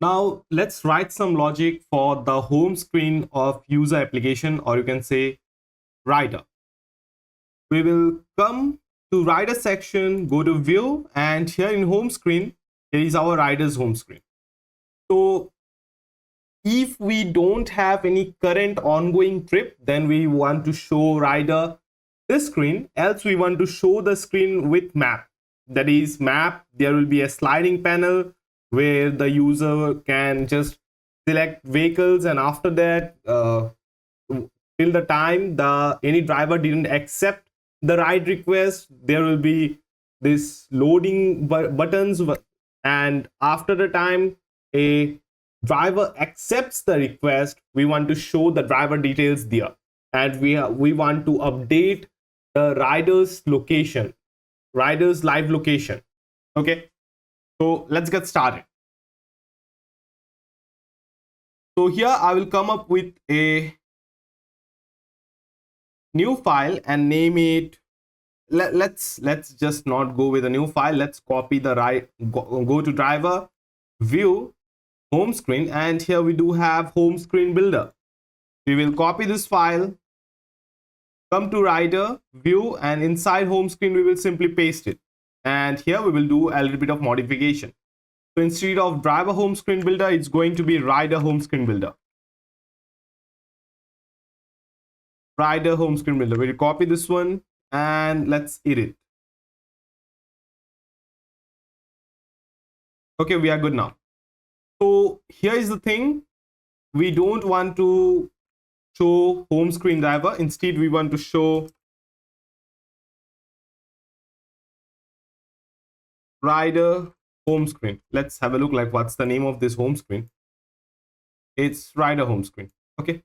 Now let's write some logic for the home screen of user application, or you can say rider. We will come to rider section, go to view, and here in home screen, here is our rider's home screen. So if we don't have any current ongoing trip, then we want to show rider this screen, else we want to show the screen with map. That is map, there will be a sliding panel where the user can just select vehicles, and after that till the time any driver didn't accept the ride request, there will be this loading buttons, and after the time a driver accepts the request, we want to show the driver details there, and we want to update the rider's location, rider's live location. Okay, so let's get started. So here I will come up with a new file and name it, let's just not go with a new file. Let's copy the go to driver, view, home screen, and here we do have home screen builder. We will copy this file, come to rider, view, and inside home screen we will simply paste it, and here we will do a little bit of modification. So instead of driver home screen builder, it's going to be rider home screen builder. Rider home screen builder. We'll copy this one and let's edit. Okay, we are good now. So here is the thing, we don't want to show home screen driver, instead we want to show rider home screen. Let's have a look like what's the name of this home screen. It's rider home screen. Okay,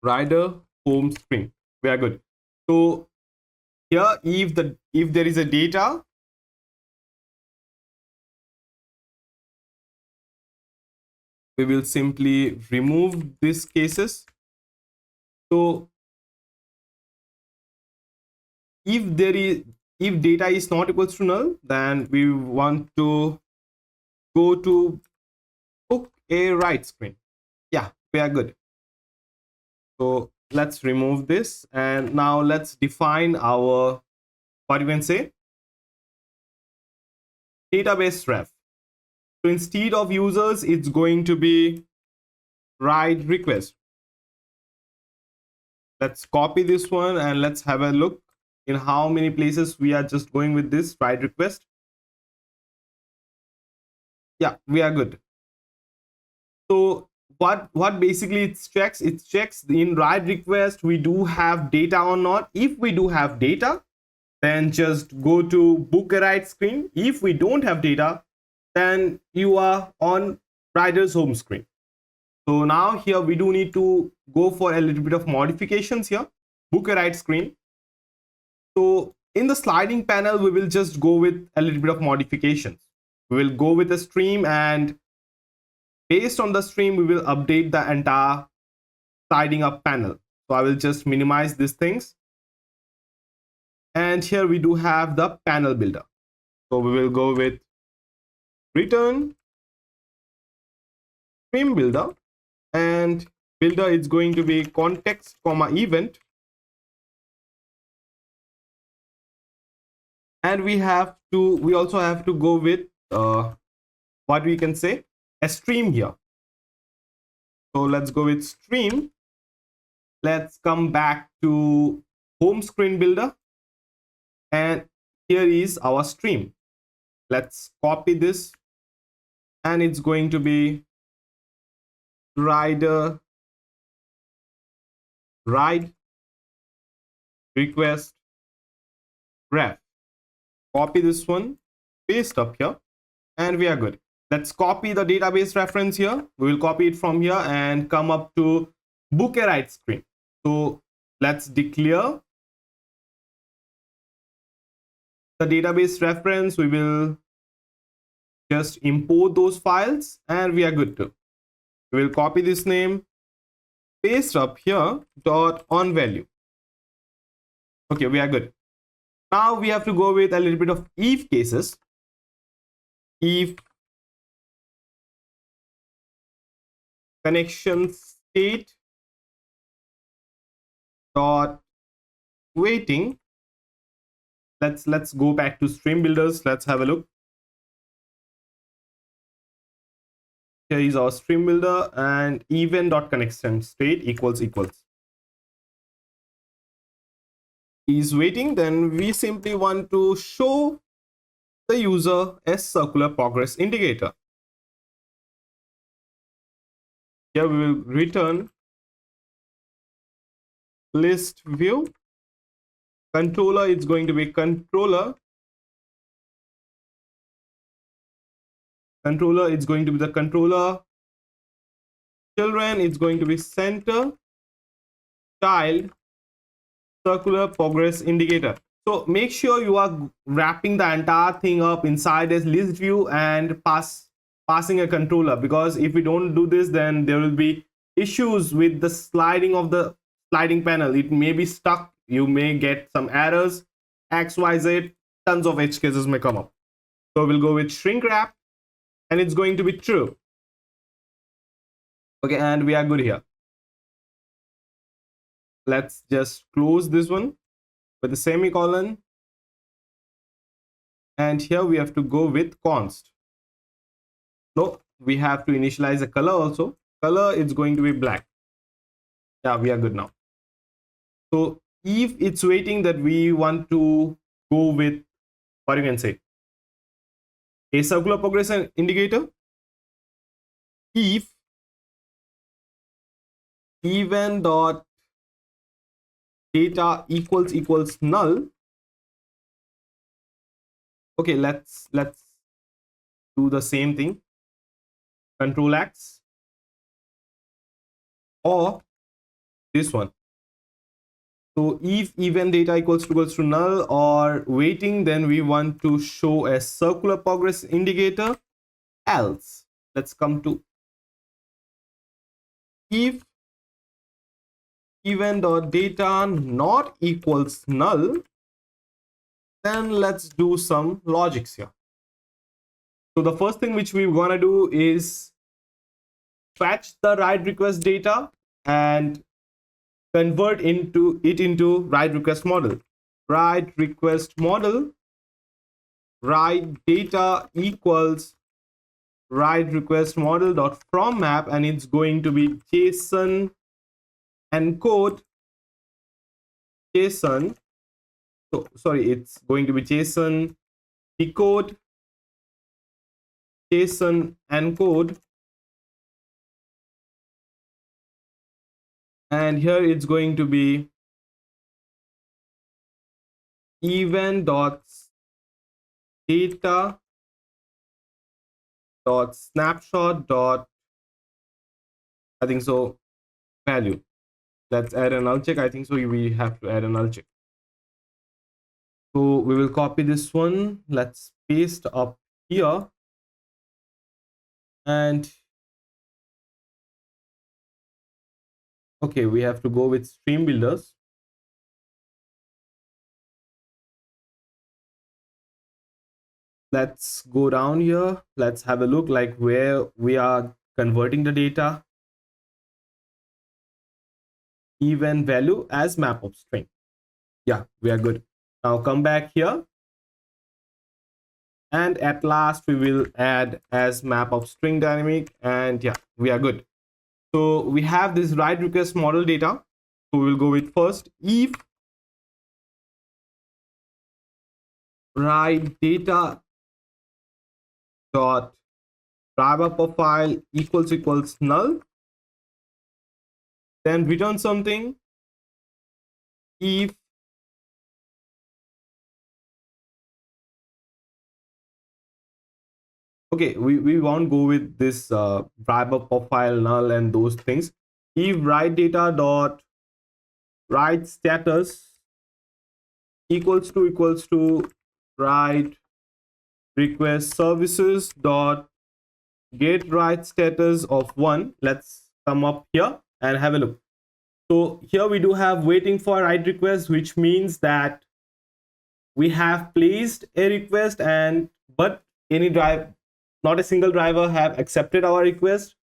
rider home screen, we are good. So here if there is a data, we will simply remove these cases. So if data is not equals to null, then we want to go to book a write screen. Yeah, we are good. So let's remove this, and now let's define our, what you can say, database ref. So instead of users, it's going to be write request. Let's copy this one and let's have a look in how many places we are just going with this write request. Yeah, we are good. So what basically it checks in write request we do have data or not. If we do have data, then just go to book a write screen. If we don't have data, then you are on rider's home screen. So now here we do need to go for a little bit of modifications here. Book a write screen. So in the sliding panel, we will just go with a little bit of modifications. We will go with a stream, and based on the stream, we will update the entire sliding up panel. So I will just minimize these things. And here we do have the panel builder. So we will go with return stream builder, and builder is going to be context comma event, and we also have to go with what we can say, a stream here. So let's go with stream. Let's come back to home screen builder, and here is our stream. Let's copy this, and it's going to be rider ride request ref. Copy this one, paste up here, and we are good. Let's copy the database reference here. We will copy it from here and come up to book a write screen. So let's declare the database reference. We will just import those files, and we are good to. We will copy this name, paste up here, dot on value. Okay, we are good. Now we have to go with a little bit of if cases. if connection state dot waiting. Let's go back to stream builders. Let's have a look. Here is our stream builder, and event dot connection state equals is waiting. Then we simply want to show the user a circular progress indicator. Here we will return list view. Controller is going to be controller. Controller is going to be the controller. Children is going to be center. Child circular progress indicator. So make sure you are wrapping the entire thing up inside this list view and passing a controller, because if we don't do this, then there will be issues with the sliding of the sliding panel. It may be stuck. You may get some errors, XYZ, tons of edge cases may come up. So we'll go with shrink wrap, and it's going to be true. Okay, and we are good here. Let's just close this one with a semicolon, and here we have to go with const. No, we have to initialize a color also. Color is going to be black. Yeah, we are good now. So if it's waiting, that we want to go with, what you can say, a circular progress indicator. If event dot data equals null. Okay, let's do the same thing. Control X, or this one. So if event data equals to null or waiting, then we want to show a circular progress indicator. Else, let's come to if event dot data not equals null, then let's do some logics here. So the first thing which we're gonna do is fetch the write request data and convert it into write request model. Write request model, write data equals write request model dot from map, and it's going to be JSON encode JSON. So sorry, it's going to be JSON decode JSON encode, and here it's going to be event dot data dot snapshot dot, I think so, value. Let's add a null check. I think so we have to add a null check. So we will copy this one. Let's paste up here, and okay, we have to go with stream builders. Let's go down here. Let's have a look like where we are converting the data. Event value as map of string. Yeah, we are good. Now come back here, and at last we will add as map of string dynamic, and yeah, we are good. So we have this write request model data. So we will go with first if write data dot driver profile equals null, then return something. If okay, we won't go with this driver profile null and those things. If write data dot write status equals to write request services dot get write status of 1. Let's come up here and have a look. So here we do have waiting for write request, which means that we have placed a request, and but any not a single driver have accepted our request.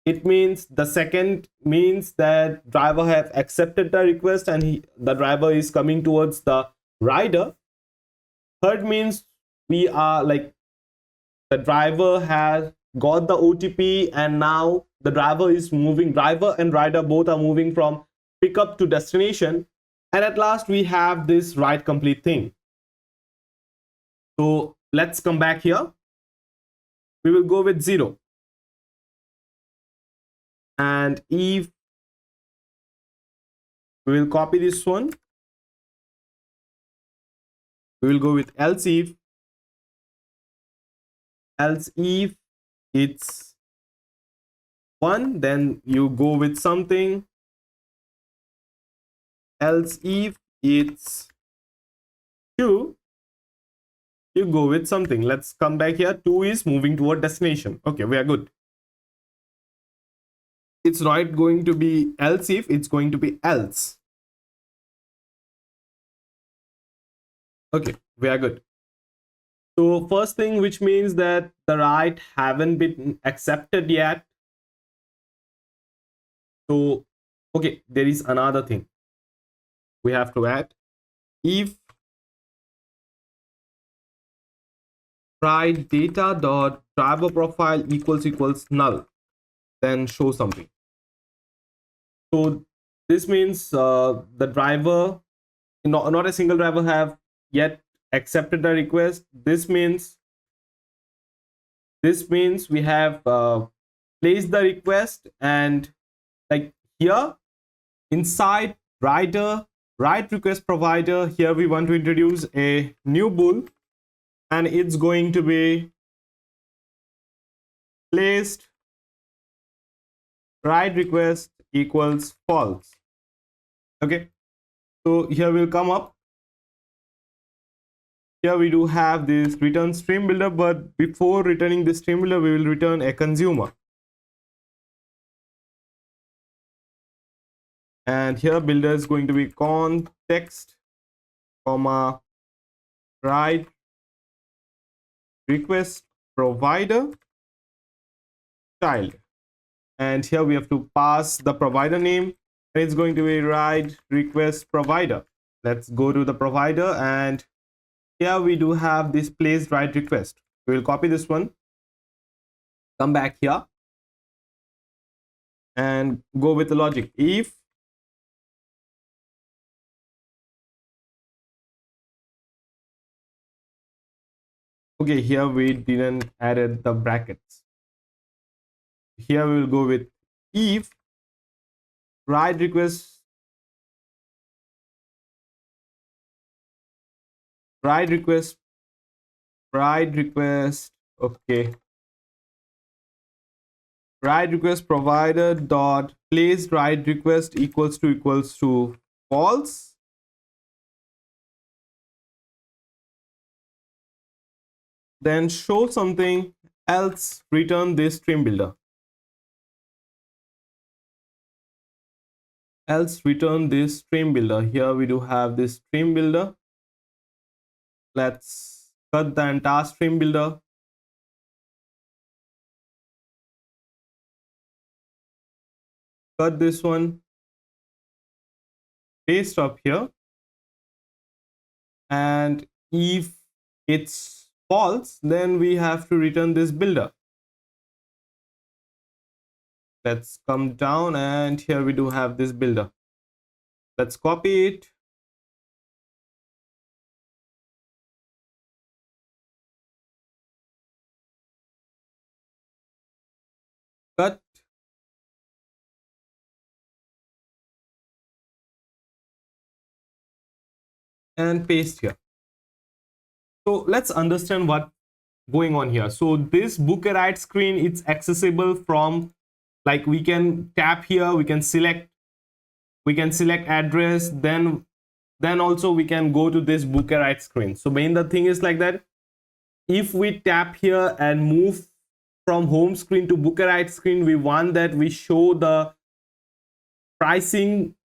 It means the second means that driver have accepted the request and the driver is coming towards the rider. Third means we are like the driver has got the OTP and now the driver is moving, driver and rider both are moving from pickup to destination. And at last we have this ride complete thing. So let's come back here. We will go with 0. And if we will copy this one, we will go with else if it's 1, then you go with something. Else if it's 2, you go with something. Let's come back here. 2 is moving toward destination. Okay, we are good. It's not going to be else if, it's going to be else. Okay, we are good. So first thing, which means that the ride haven't been accepted yet. So okay, there is another thing we have to add. If ride data dot driver profile equals null, then show something. So this means the driver, not a single driver have yet accepted the request. This means we have placed the request, and like here inside rider ride request provider, here we want to introduce a new bool, and it's going to be placed ride request equals false. Okay, so here will come up. Here we do have this return stream builder, but before returning the stream builder, we will return a consumer. And here builder is going to be context, comma, ride request provider child. And here we have to pass the provider name, and it's going to be ride request provider. Let's go to the provider, and here we do have this placed ride request. We will copy this one, come back here, and go with the logic. If okay, here we didn't added the brackets. Here we will go with if ride request okay, ride request provider dot placed ride request equals to false. Then show something, else return this stream builder. Else return this stream builder. Here we do have this stream builder. Let's cut the entire stream builder. Cut this one, paste up here, and if it's false, then we have to return this builder. Let's come down, and here we do have this builder. Let's copy it. Cut. And paste here. So let's understand what's going on here. So this book a ride screen, it's accessible from, like, we can tap here, we can select address, then also we can go to this book a ride screen. So main the thing is like that, if we tap here and move from home screen to book a ride screen, we want that we show the pricing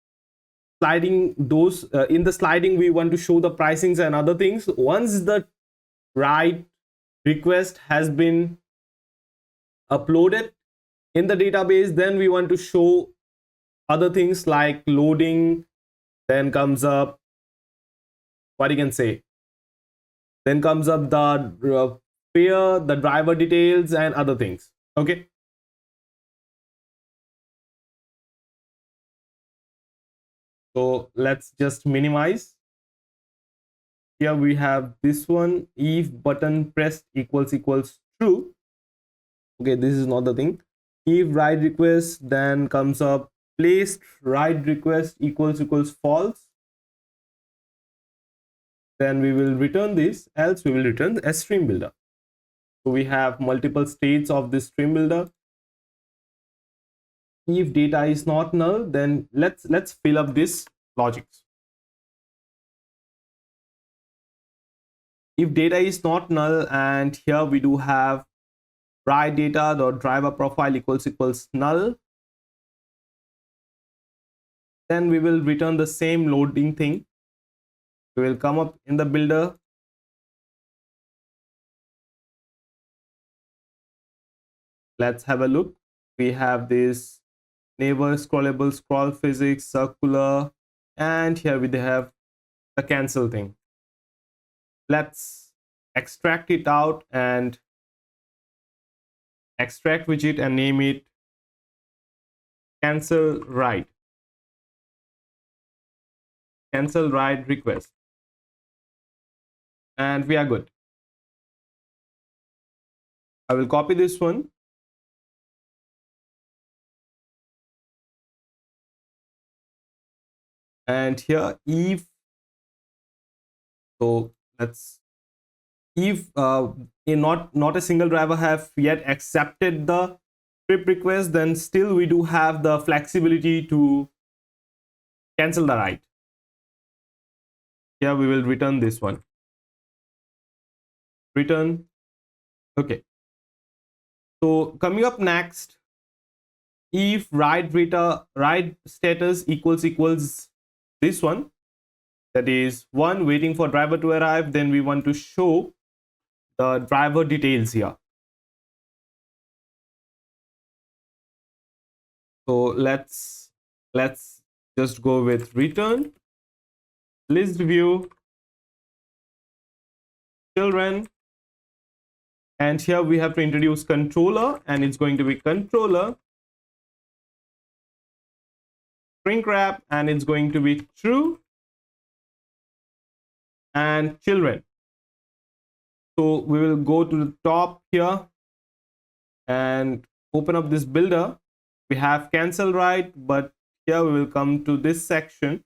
sliding, those in the sliding we want to show the pricings and other things. Once the ride request has been uploaded in the database, then we want to show other things like loading, then comes up what you can say, then comes up the fare, the driver details, and other things. Okay, so let's just minimize. Here we have this one, if button pressed equals true. Okay, this is not the thing. If write request, then comes up placed write request equals false, then we will return this, else we will return a stream builder. So we have multiple states of this stream builder. If data is not null, then let's fill up this logics. If data is not null, and here we do have write data dot driver profile equals null, then we will return the same loading thing. We will come up in the builder, let's have a look. We have this never scrollable, scroll physics, circular, and here we have the cancel thing. Let's extract it out and extract widget and name it cancel write request, and we are good. I will copy this one and here if, so let's, if not a single driver have yet accepted the script request, then still we do have the flexibility to cancel the write. Here we will return this one, return. Okay, so coming up next, if write status equals this one, that is 1 waiting for driver to arrive, then we want to show the driver details here. So let's just go with return list view children, and here we have to introduce controller, and it's going to be controller string wrap, and it's going to be true, and children. So we will go to the top here and open up this builder. We have cancel write, but here we will come to this section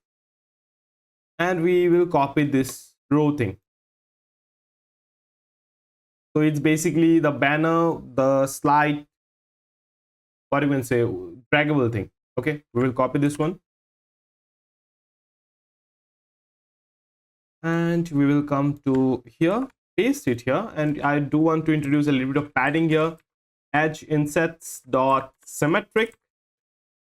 and we will copy this row thing. So it's basically the banner, the slide, what you can say, draggable thing. Okay, we will copy this one and we will come to here, paste it here, and I do want to introduce a little bit of padding here. Edge insets dot symmetric,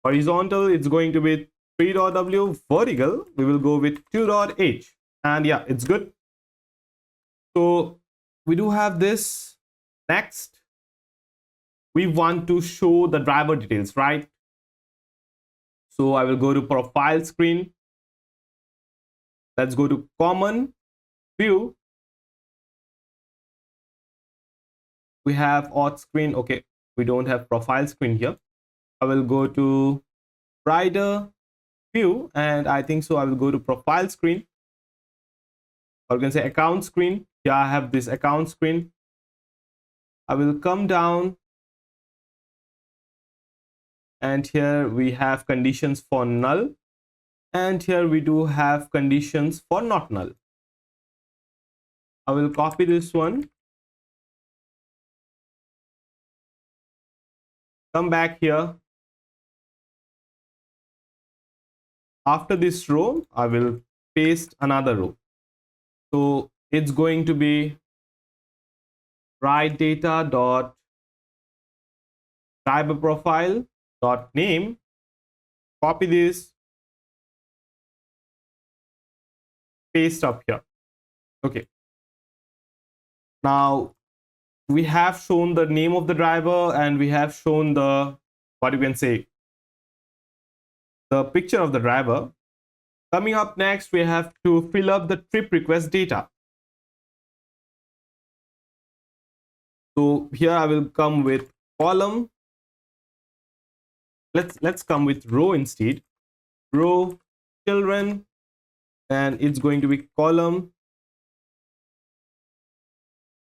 horizontal it's going to be 3.w, vertical we will go with 2.h, and yeah, it's good. So we do have this. Next, we want to show the driver details, right? So I will go to profile screen. Let's go to common view. We have auth screen. Okay, we don't have profile screen here. I will go to rider view, and I think so I will go to profile screen, or you can say account screen. Here I have this account screen. I will come down, and here we have conditions for null, and here we do have conditions for not null. I will copy this one, come back here. After this row, I will paste another row. So it's going to be write data dot driver profile dot name. Copy this, paste up here. Okay, now we have shown the name of the driver, and we have shown the, what you can say, the picture of the driver. Coming up next, we have to fill up the trip request data. So here I will come with column. Let's come with row instead. Row children, and it's going to be column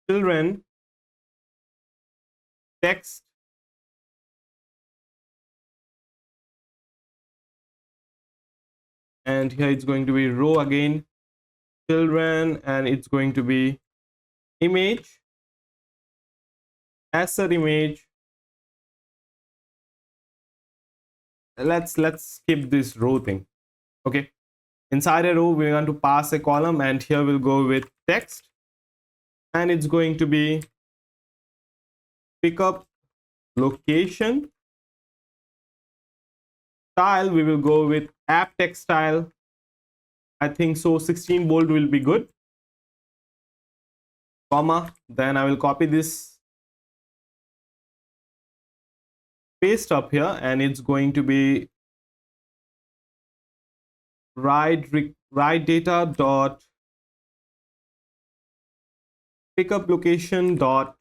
children text, and here it's going to be row again children, and it's going to be image, asset image. Let's skip this row thing. Okay, inside a row we're going to pass a column, and here we'll go with text, and it's going to be pickup location. Style, we will go with app text style. I think so 16 bold will be good, comma. Then I will copy this, paste up here, and it's going to be write data dot pickup location dot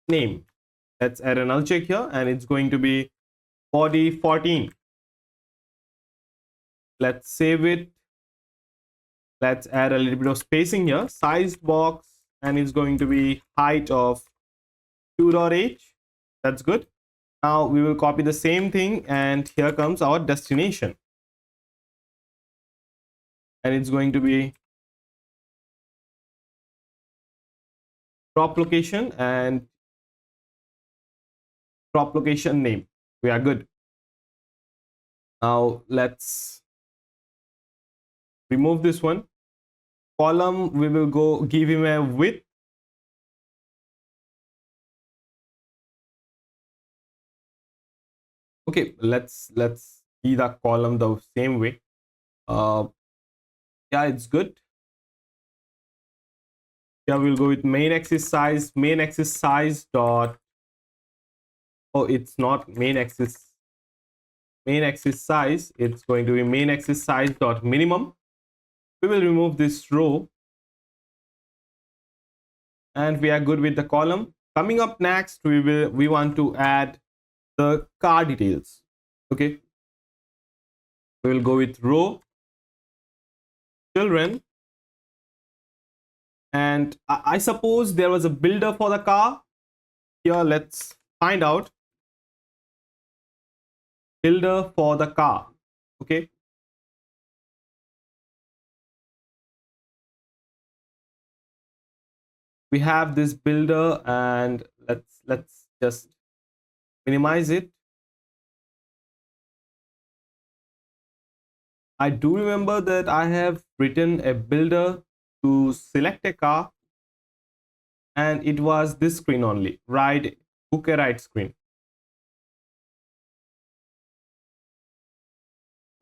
name. Let's add a null check here, and it's going to be body 14. Let's save it. Let's add a little bit of spacing here, sized box, and it's going to be height of 2.h. That's good. Now we will copy the same thing, and here comes our destination, and it's going to be drop location and drop location name. We are good. Now let's remove this one. Column, we will go give him a width. Okay, let's see the column the same way. Yeah, it's good. Yeah, we'll go with main axis size dot, oh, it's not main axis size, it's going to be main axis size dot minimum. We will remove this row, and we are good with the column. Coming up next, we want to add the car details. Okay, we will go with row children, and I suppose there was a builder for the car here. Let's find out. Builder for the car. Okay, we have this builder, and let's just minimize it. I do remember that I have written a builder to select a car, and it was this screen only, right, book a ride screen.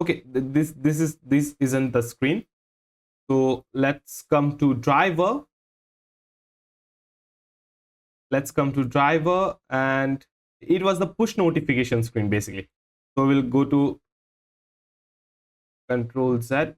Okay, this isn't the screen. So let's come to driver. And it was the push notification screen basically. So we'll go to Control Z,